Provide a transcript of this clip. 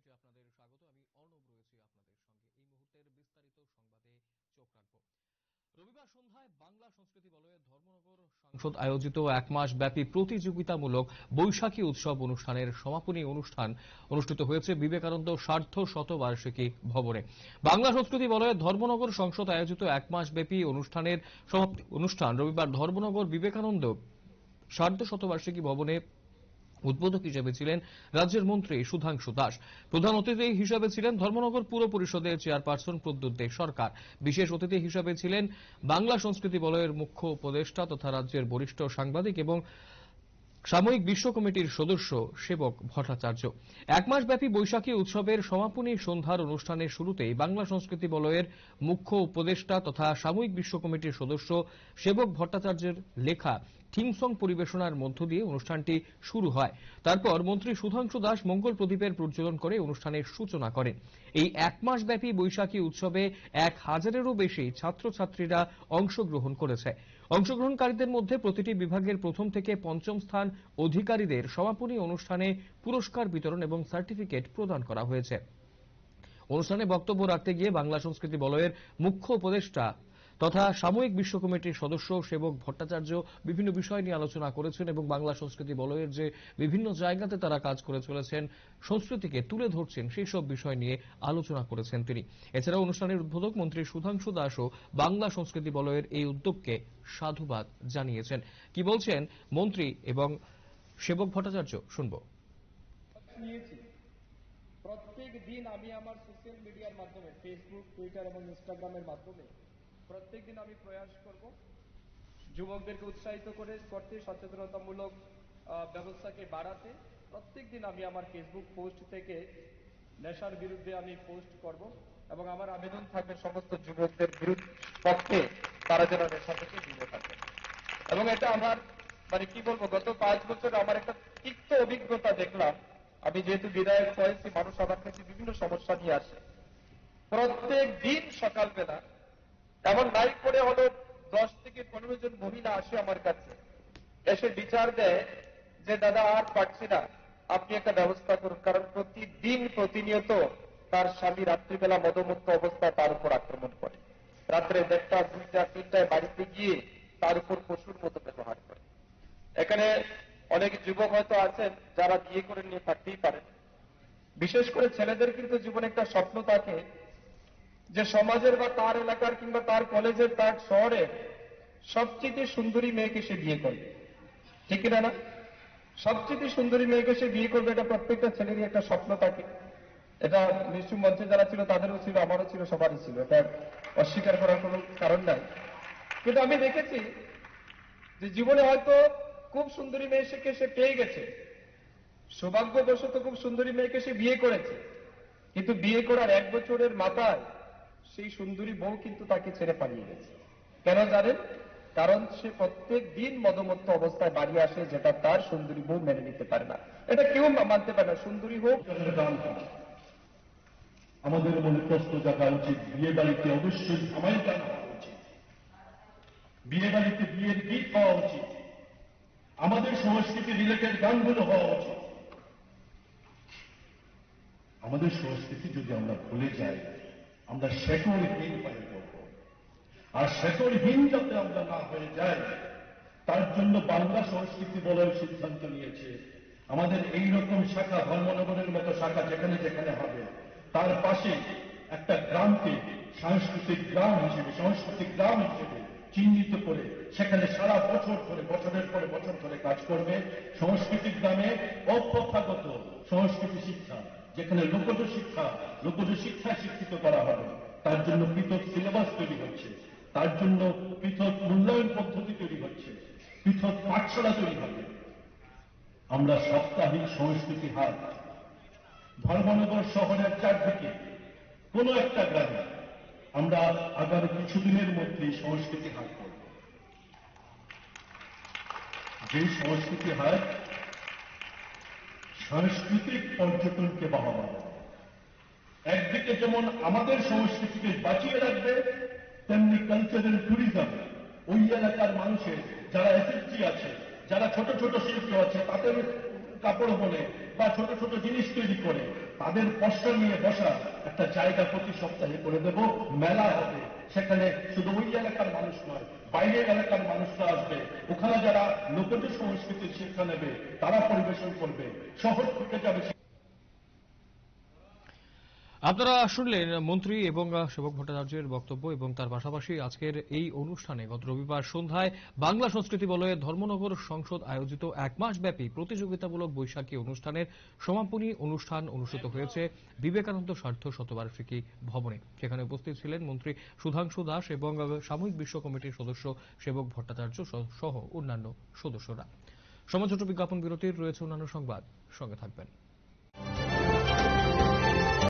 মঞ্চে আপনাদের স্বাগত। আমি অর্ণব রয়েছি আপনাদের সঙ্গে। এই মুহূর্তের বিস্তারিত সংবাদে চোখ রাখব। রবিবার সন্ধ্যায় বাংলা সংস্কৃতি বলয়ের ধর্মনগর সাংসদ আয়োজিত এক মাস ব্যাপী প্রতিযোগিতামূলক বৈশাখী উৎসব অনুষ্ঠানের সমাপনী অনুষ্ঠান অনুষ্ঠিত হয়েছে বিবেকানন্দ সার্ধ শতবার্ষিকী ভবনে। বাংলা সংস্কৃতি বলয়ের ধর্মনগর সংসদ আয়োজিত এক মাস ব্যাপী অনুষ্ঠানের সমাপ্তি অনুষ্ঠান রবিবার ধর্মনগর বিবেকানন্দ সার্ধ শতবার্ষিকী ভবনে উদ্বোধক হিসেবে ছিলেন রাজ্যের মন্ত্রী সুধাংশু দাস। প্রধান অতিথি হিসেবে ছিলেন ধর্মনগর পুর পরিষদের চেয়ারপারসন প্রদ্যুৎ দে সরকার। বিশেষ অতিথি হিসেবে ছিলেন বাংলা সংস্কৃতি বলয়ের মুখ্য উপদেষ্টা তথা রাজ্যের বরিষ্ঠ সাংবাদিক এবং সাময়িক বিশ্ব কমিটির সদস্য সেবক ভট্টাচার্য। এক মাস ব্যাপী বৈশাখী উৎসবের সমাপনী সন্ধ্যার অনুষ্ঠানের শুরুতেই বাংলা সংস্কৃতি বলয়ের মুখ্য উপদেষ্টা তথা সাময়িক বিশ্ব কমিটির সদস্য সেবক ভট্টাচার্যের লেখা থিম সং পরিবেশনার মধ্য দিয়ে অনুষ্ঠানটি শুরু হয়। তারপর মন্ত্রী সুধাংশু দাস মঙ্গল প্রদীপের প্রজ্বলন করে অনুষ্ঠানের সূচনা করেন। এই এক মাস ব্যাপী বৈশাখী উৎসবে 1000-এরও বেশি ছাত্রছাত্রীরা অংশগ্রহণ করেছে। অংশগ্রহণকারীদের মধ্যে প্রতিটি বিভাগের প্রথম থেকে পঞ্চম স্থান অধিকারীদের সমাপনী অনুষ্ঠানে পুরস্কার বিতরণ এবং সার্টিফিকেট প্রদান করা হয়েছে। অনুষ্ঠানে বক্তব্য রাখতে গিয়ে বাংলা সংস্কৃতি বলয়ের মুখ্য উপদেষ্টা তথা সাময়িক বিশ্ব কমিটির সদস্য সেবক ভট্টাচার্য বিভিন্ন বিষয় নিয়ে আলোচনা করেছেন এবং বাংলা সংস্কৃতি বলয়ের যে বিভিন্ন জায়গাতে তারা কাজ করে চলেছেন, সংস্কৃতিকে তুলে ধরছেন, সেই সব বিষয় নিয়ে আলোচনা করেছেন তিনি। এছাড়াও অনুষ্ঠানের উদ্বোধক মন্ত্রী সুধাংশু দাসও বাংলা সংস্কৃতি বলয়ের এই উদ্যোগকে সাধুবাদ জানিয়েছেন। কি বলছেন মন্ত্রী এবং সেবক ভট্টাচার্য শুনব। প্রত্যেক দিন আমি আমার সোশ্যাল মিডিয়ার মাধ্যমে ফেসবুক, টুইটার এবং ইনস্টাগ্রামের মাধ্যমে প্রত্যেক দিন আমি প্রয়াস করব যুবকদেরকে উৎসাহিত করতে, সচেতনতামূলক ব্যবস্থাকে বাড়াতে। প্রত্যেক দিন আমি আমার ফেসবুক পোস্ট থেকে নেশার বিরুদ্ধে আমি পোস্ট করব এবং আমার আবেদন থাকবে সমস্ত যুবকদের পক্ষে তারা যেন নেশা থেকে দূরে থাকে। এবং এটা আমার কি বলবো, গত 5 বছর আমার একটা তিক্ত অভিজ্ঞতা দেখলাম। আমি যেহেতু বিধায়ক হয়েছি, মানুষ আমার কাছে বিভিন্ন সমস্যা নিয়ে আসে। প্রত্যেক দিন সকালবেলা এমন লাইভ করে হলো 10 থেকে 15 জন মহিলা আসে আমার কাছে, এসে বিচার দেয় যে দাদা আর পারছি না, আপনি একটা ব্যবস্থা করুন। কারণ প্রতিদিন প্রতিনিয়ত তার স্বামী রাত্রিবেলা মদমুক্ত অবস্থায় তার উপর আক্রমণ করে, রাত্রে 1টা, 2টা, 3টায় বাড়িতে গিয়ে তার উপর পশুর মতো ব্যবহার করে। এখানে অনেক যুবক হয়তো আছেন যারা বিয়ে করে নিয়ে থাকতেই পারেন। বিশেষ করে ছেলেদের কিন্তু জীবনে একটা স্বপ্ন থাকে যে সমাজের বা তার এলাকার কিংবা তার কলেজের, তার শহরে সবচেয়ে সুন্দরী মেয়েকে সে বিয়ে করবে, ঠিক কিনা না? সবচেয়ে সুন্দরী মেয়েকে সে বিয়ে করবে, এটা প্রত্যেকটা ছেলেরই একটা স্বপ্ন থাকে। এটা নিশ্চয় মঞ্চে যারা ছিল তাদেরও ছিল, আমারও ছিল, সবারই ছিল, এটা অস্বীকার করার কোনো কারণ নাই। কিন্তু আমি দেখেছি যে জীবনে হয়তো খুব সুন্দরী মেয়েকে সে পেয়ে গেছে, সৌভাগ্যবশত খুব সুন্দরী মেয়েকে সে বিয়ে করেছে, কিন্তু বিয়ে করার 1 বছরের মাথায় সেই সুন্দরী বউ কিন্তু তাকে ছেড়ে পালিয়ে গেছে। কেন জানেন? কারণ সে প্রত্যেক দিন মদমত্ত অবস্থায় বাড়ি আসে, যেটা তার সুন্দরী বউ মেনে নিতে পারে না। এটা কেউ মানতে পারে না, সুন্দরী হোক। আমাদের মনে প্রশ্ন জাগা উচিত, বিয়ে বাড়িতে অবশ্যই সময় গান হওয়া উচিত, বিয়ে বাড়িতে বিয়ের গীত হওয়া উচিত, আমাদের সংস্কৃতি রিলেটেড গানগুলো হওয়া উচিত। আমাদের সংস্কৃতি যদি আমরা ভুলে যাই, আমরা শেকড়হীন হয়ে যাব। আর শেকড়হীন যাতে আমরা না হয়ে যাই, তার জন্য বাংলা সংস্কৃতি বলয় সিদ্ধান্ত নিয়েছে আমাদের এইরকম শাখা, ধর্মনগরের মতো শাখা যেখানে যেখানে হবে, তার পাশে একটা গ্রামকে সাংস্কৃতিক গ্রাম হিসেবে, সাংস্কৃতিক গ্রাম হিসেবে চিহ্নিত করে সেখানে সারা বছর ধরে, বছরের পরে বছর ধরে কাজ করবে। সংস্কৃতি গ্রামে অপ্রথাগত সংস্কৃতি শিক্ষা, যেখানে লোকজ শিক্ষায় শিক্ষিত করা হবে, তার জন্য পৃথক সিলেবাস তৈরি হচ্ছে, তার জন্য পৃথক মূল্যায়ন পদ্ধতি তৈরি হচ্ছে, পৃথক পাঠশালা তৈরি হবে। আমরা সাপ্তাহিক সংস্কৃতি হাট ধর্মনগর শহরের চারদিকে কোন একটা গ্রামে আমরা আগামী কিছুদিনের মধ্যে সংস্কৃতি হাট করব। যে সংস্কৃতি হাট সাংস্কৃতিক পর্যটনকে বাড়াবা দেবে, একদিকে যেমন আমাদের সংস্কৃতিকে বাঁচিয়ে রাখবে, তেমনি কালচারাল ট্যুরিজম ওই এলাকার মানুষের যারা এসএসজি আছে, যারা ছোট ছোট শিল্পী আছে, তাদের কাপড় বলে বা ছোট ছোট জিনিস তৈরি করে তাদের পসরা নিয়ে বসা একটা জায়গা প্রতি সপ্তাহে করে দেব, মেলা হবে। সেখানে শুধু ওই এলাকার মানুষ নয়, বাইরের এলাকার মানুষরা আসবে। ওখানে যারা লোকজ সংস্কৃতির শিক্ষা নেবে তারা পরিবেশন করবে, শহর থেকে যাবে। আপনারা শুনলেন মন্ত্রী এবং সেবক ভট্টাচার্যের বক্তব্য এবং তার পাশাপাশি আজকের এই অনুষ্ঠানে গত রবিবার সন্ধ্যায় বাংলা সংস্কৃতি বলয়ে ধর্মনগর সংসদ আয়োজিত এক মাস ব্যাপী প্রতিযোগিতামূলক বৈশাখী অনুষ্ঠানের সমাপনী অনুষ্ঠান অনুষ্ঠিত হয়েছে বিবেকানন্দ সার্ধ শতবার্ষিকী ভবনে। সেখানে উপস্থিত ছিলেন মন্ত্রী সুধাংশু দাস এবং সাময়িক বিশ্ব কমিটির সদস্য সেবক ভট্টাচার্য সহ অন্যান্য সদস্যরা। সময় ছোট বিজ্ঞাপন বিরতির রয়েছে অন্যান্য সংবাদ, সঙ্গে থাকবেন।